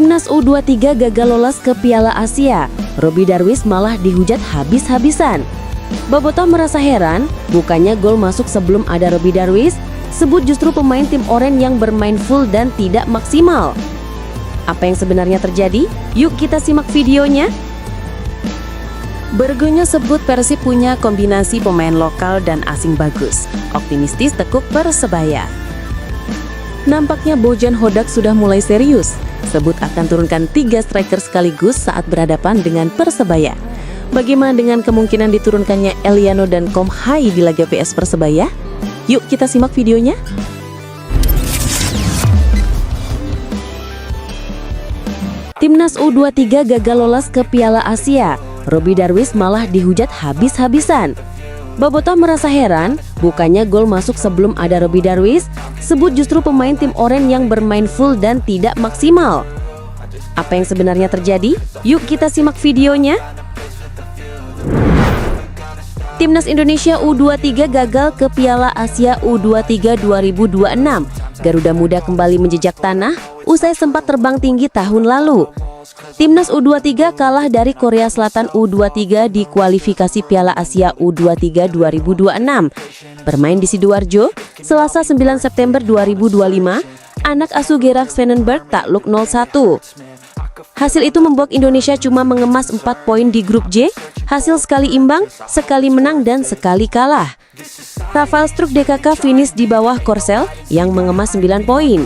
Timnas U23 gagal lolos ke Piala Asia. Robby Darwish malah dihujat habis-habisan. Bobotoh merasa heran, bukannya gol masuk sebelum ada Robby Darwish, sebut justru pemain tim oranye yang bermain full dan tidak maksimal. Apa yang sebenarnya terjadi? Yuk kita simak videonya. Bergonya sebut Persib punya kombinasi pemain lokal dan asing bagus. Optimistis tekuk Persebaya. Nampaknya Bojan Hodak sudah mulai serius. Sebut akan turunkan 3 striker sekaligus saat berhadapan dengan Persebaya. Bagaimana dengan kemungkinan diturunkannya Eliano dan Komhai di laga PS Persebaya? Yuk kita simak videonya. Timnas U23 gagal lolos ke Piala Asia. Robby Darwish malah dihujat habis-habisan. Bobotoh merasa heran, bukannya gol masuk sebelum ada Robby Darwish, sebut justru pemain tim oranye yang bermain full dan tidak maksimal. Apa yang sebenarnya terjadi? Yuk kita simak videonya. Timnas Indonesia U23 gagal ke Piala Asia U23 2026. Garuda Muda kembali menjejak tanah usai sempat terbang tinggi tahun lalu. Timnas U23 kalah dari Korea Selatan U23 di kualifikasi Piala Asia U23 2026. Bermain di Sidoarjo, Selasa 9 September 2025, anak asuh Gerard Svenenberg takluk 0-1. Hasil itu membuat Indonesia cuma mengemas 4 poin di grup J, hasil sekali imbang, sekali menang dan sekali kalah. Rafael Struijk DKK finish di bawah Korsel yang mengemas 9 poin.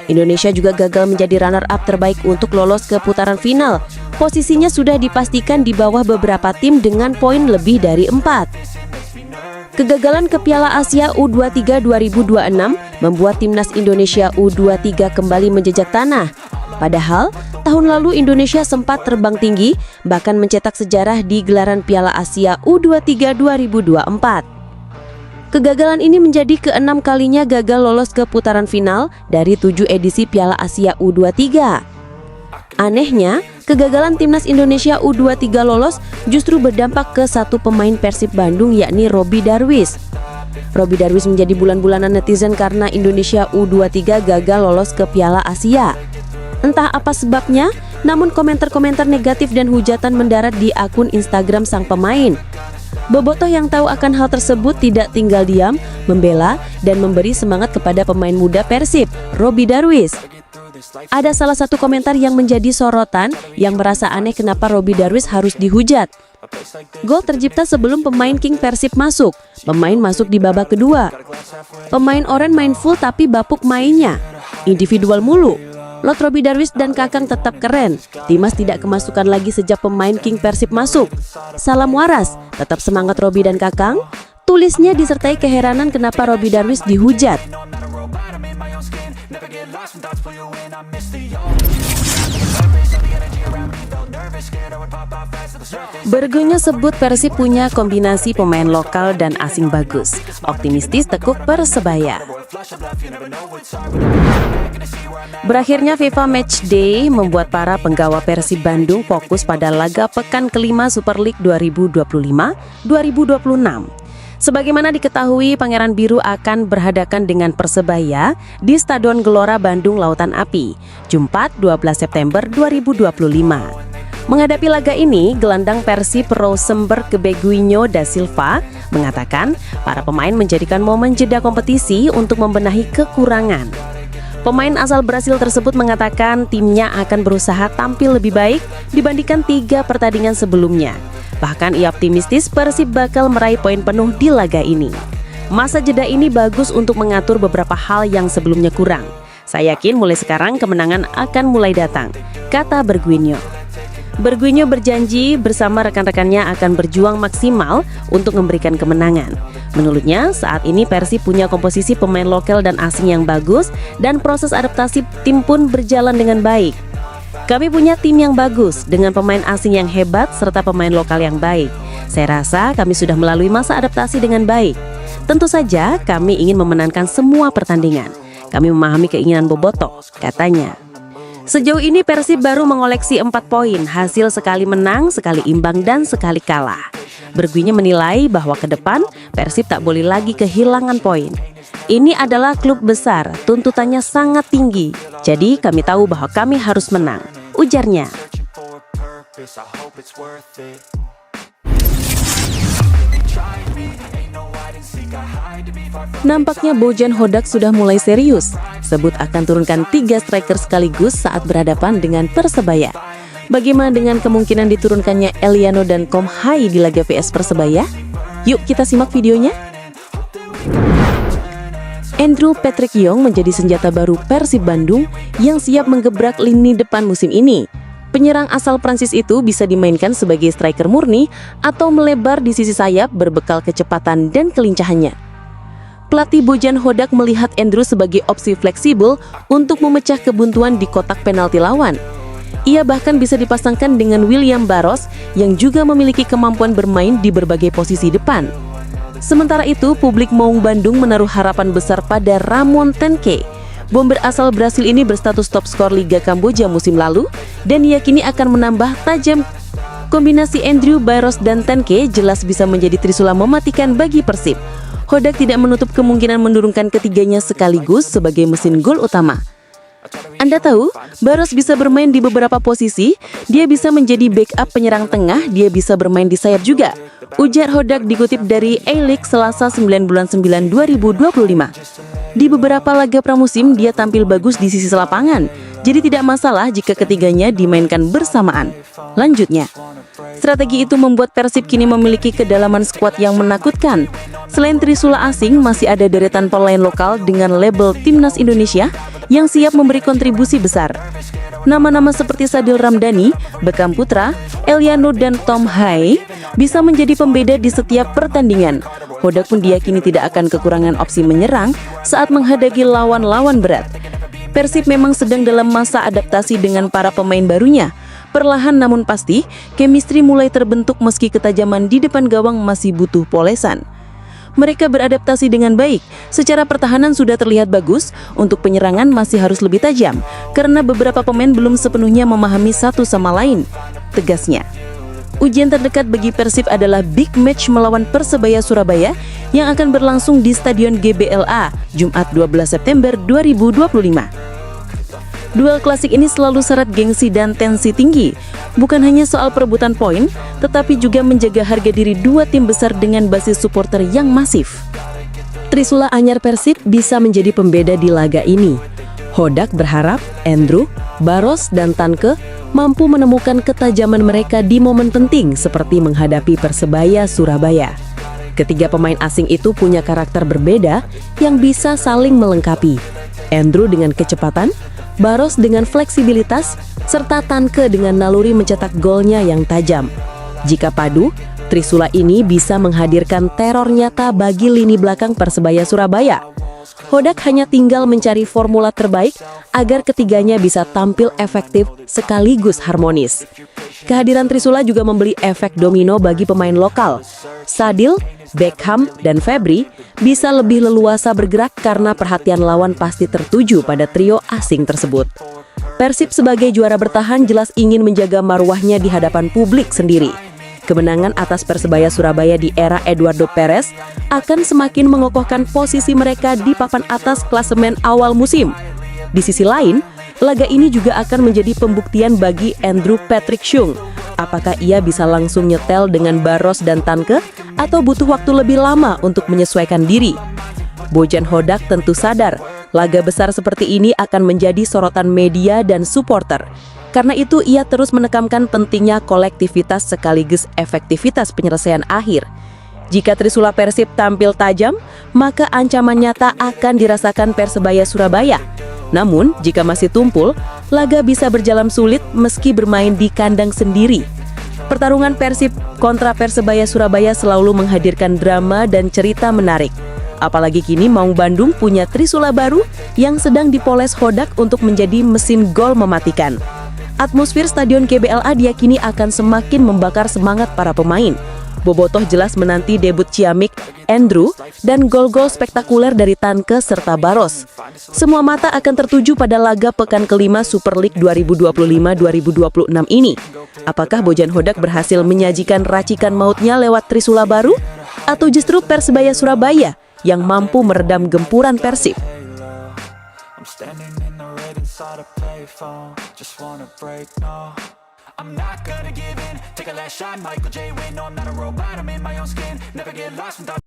Indonesia juga gagal menjadi runner-up terbaik untuk lolos ke putaran final. Posisinya sudah dipastikan di bawah beberapa tim dengan poin lebih dari 4. Kegagalan ke Piala Asia U23 2026 membuat Timnas Indonesia U23 kembali menjejak tanah. Padahal, tahun lalu Indonesia sempat terbang tinggi, bahkan mencetak sejarah di gelaran Piala Asia U23 2024. Kegagalan ini menjadi ke-6 kalinya gagal lolos ke putaran final dari 7 edisi Piala Asia U23. Anehnya, kegagalan Timnas Indonesia U23 lolos justru berdampak ke satu pemain Persib Bandung yakni Robby Darwish. Robby Darwish menjadi bulan-bulanan netizen karena Indonesia U23 gagal lolos ke Piala Asia. Entah apa sebabnya, namun komentar-komentar negatif dan hujatan mendarat di akun Instagram sang pemain. Bobotoh yang tahu akan hal tersebut tidak tinggal diam, membela dan memberi semangat kepada pemain muda Persib, Robby Darwish. Ada salah satu komentar yang menjadi sorotan yang merasa aneh kenapa Robby Darwish harus dihujat. Gol tercipta sebelum pemain King Persib masuk. Pemain masuk di babak kedua. Pemain oranye main full tapi bapuk mainnya. Individual mulu. Lot Robby Darwish dan Kakang tetap keren. Dimas tidak kemasukan lagi sejak pemain King Persib masuk. Salam waras, tetap semangat Robby dan Kakang. Tulisnya disertai keheranan kenapa Robby Darwish dihujat. Bergonya sebut Persib punya kombinasi pemain lokal dan asing bagus. Optimistis tekuk Persebaya. Berakhirnya FIFA Matchday membuat para penggawa Persib Bandung fokus pada laga pekan kelima Super League 2025-2026. Sebagaimana diketahui, Pangeran Biru akan berhadapan dengan Persebaya di Stadion Gelora Bandung Lautan Api, Jumat 12 September 2025. Menghadapi laga ini, gelandang Persib Rosenberg Beguinho da Silva mengatakan para pemain menjadikan momen jeda kompetisi untuk membenahi kekurangan. Pemain asal Brasil tersebut mengatakan timnya akan berusaha tampil lebih baik dibandingkan 3 pertandingan sebelumnya. Bahkan ia optimistis Persib bakal meraih poin penuh di laga ini. Masa jeda ini bagus untuk mengatur beberapa hal yang sebelumnya kurang. Saya yakin mulai sekarang kemenangan akan mulai datang, kata Beguinho. Beguinho berjanji bersama rekan-rekannya akan berjuang maksimal untuk memberikan kemenangan. Menurutnya, saat ini Persib punya komposisi pemain lokal dan asing yang bagus dan proses adaptasi tim pun berjalan dengan baik. Kami punya tim yang bagus dengan pemain asing yang hebat serta pemain lokal yang baik. Saya rasa kami sudah melalui masa adaptasi dengan baik. Tentu saja kami ingin memenangkan semua pertandingan. Kami memahami keinginan Bobotoh, katanya. Sejauh ini Persib baru mengoleksi 4 poin, hasil sekali menang, sekali imbang, dan sekali kalah. Beguinho menilai bahwa ke depan Persib tak boleh lagi kehilangan poin. Ini adalah klub besar, tuntutannya sangat tinggi. Jadi kami tahu bahwa kami harus menang, ujarnya. Nampaknya Bojan Hodak sudah mulai serius. Sebut akan turunkan 3 striker sekaligus saat berhadapan dengan Persebaya. Bagaimana dengan kemungkinan diturunkannya Eliano dan Kom Hai di laga vs Persebaya? Yuk kita simak videonya. Andrew Patrick Young menjadi senjata baru Persib Bandung yang siap menggebrak lini depan musim ini. Penyerang asal Prancis itu bisa dimainkan sebagai striker murni atau melebar di sisi sayap berbekal kecepatan dan kelincahannya. Pelatih Bojan Hodak melihat Andrew sebagai opsi fleksibel untuk memecah kebuntuan di kotak penalti lawan. Ia bahkan bisa dipasangkan dengan William Barros yang juga memiliki kemampuan bermain di berbagai posisi depan. Sementara itu, publik Maung Bandung menaruh harapan besar pada Ramon Tenke. Bomber asal Brasil ini berstatus top skor Liga Kamboja musim lalu dan diyakini akan menambah tajam. Kombinasi Andrew, Barros, dan Tenke jelas bisa menjadi trisula mematikan bagi Persib. Hodak tidak menutup kemungkinan menurunkan ketiganya sekaligus sebagai mesin gol utama. Anda tahu, Barros bisa bermain di beberapa posisi, dia bisa menjadi backup penyerang tengah, dia bisa bermain di sayap juga. Ujar Hodak dikutip dari A-League Selasa 9/9/2025. Di beberapa laga pramusim, dia tampil bagus di sisi lapangan, jadi tidak masalah jika ketiganya dimainkan bersamaan. Lanjutnya, strategi itu membuat Persib kini memiliki kedalaman skuad yang menakutkan. Selain trisula asing, masih ada deretan pemain lokal dengan label Timnas Indonesia yang siap memberi kontribusi besar. Nama-nama seperti Sadil Ramdhani, Beckham Putra, Eliano, dan Tom Hai bisa menjadi pembeda di setiap pertandingan. Hodak pun diyakini tidak akan kekurangan opsi menyerang saat menghadapi lawan-lawan berat. Persib memang sedang dalam masa adaptasi dengan para pemain barunya. Perlahan namun pasti, chemistry mulai terbentuk meski ketajaman di depan gawang masih butuh polesan. Mereka beradaptasi dengan baik. Secara pertahanan sudah terlihat bagus, untuk penyerangan masih harus lebih tajam, karena beberapa pemain belum sepenuhnya memahami satu sama lain, tegasnya. Ujian terdekat bagi Persib adalah big match melawan Persebaya Surabaya yang akan berlangsung di Stadion GBLA, Jumat 12 September 2025. Duel klasik ini selalu syarat gengsi dan tensi tinggi. Bukan hanya soal perebutan poin, tetapi juga menjaga harga diri dua tim besar dengan basis supporter yang masif. Trisula anyar Persib bisa menjadi pembeda di laga ini. Hodak berharap Andrew, Barros, dan Tanke mampu menemukan ketajaman mereka di momen penting seperti menghadapi Persebaya Surabaya. Ketiga pemain asing itu punya karakter berbeda yang bisa saling melengkapi. Andrew dengan kecepatan, Barros dengan fleksibilitas, serta Tanke dengan naluri mencetak golnya yang tajam. Jika padu, trisula ini bisa menghadirkan teror nyata bagi lini belakang Persebaya Surabaya. Hodak hanya tinggal mencari formula terbaik agar ketiganya bisa tampil efektif sekaligus harmonis. Kehadiran trisula juga memberi efek domino bagi pemain lokal. Sadil, Beckham, dan Febri bisa lebih leluasa bergerak karena perhatian lawan pasti tertuju pada trio asing tersebut. Persib sebagai juara bertahan jelas ingin menjaga marwahnya di hadapan publik sendiri. Kemenangan atas Persebaya Surabaya di era Eduardo Perez akan semakin mengokohkan posisi mereka di papan atas klasemen awal musim. Di sisi lain, laga ini juga akan menjadi pembuktian bagi Andrew Patrick Young. Apakah ia bisa langsung nyetel dengan Barros dan Tanke atau butuh waktu lebih lama untuk menyesuaikan diri? Bojan Hodak tentu sadar, laga besar seperti ini akan menjadi sorotan media dan supporter. Karena itu ia terus menekankan pentingnya kolektivitas sekaligus efektivitas penyelesaian akhir. Jika trisula Persib tampil tajam, maka ancaman nyata akan dirasakan Persebaya Surabaya. Namun, jika masih tumpul, laga bisa berjalan sulit meski bermain di kandang sendiri. Pertarungan Persib kontra Persebaya Surabaya selalu menghadirkan drama dan cerita menarik. Apalagi kini Maung Bandung punya trisula baru yang sedang dipoles Hodak untuk menjadi mesin gol mematikan. Atmosfer Stadion GBLA diyakini akan semakin membakar semangat para pemain. Bobotoh jelas menanti debut ciamik Andrew dan gol-gol spektakuler dari Tanke serta Barros. Semua mata akan tertuju pada laga pekan kelima Super League 2025-2026 ini. Apakah Bojan Hodak berhasil menyajikan racikan mautnya lewat trisula baru? Atau justru Persebaya Surabaya yang mampu meredam gempuran Persib. I'm standing in the red inside a payphone. Just wanna break, no. I'm not gonna give in. Take a last shot, Michael J. Win. No, I'm not a robot. I'm in my own skin. Never get lost without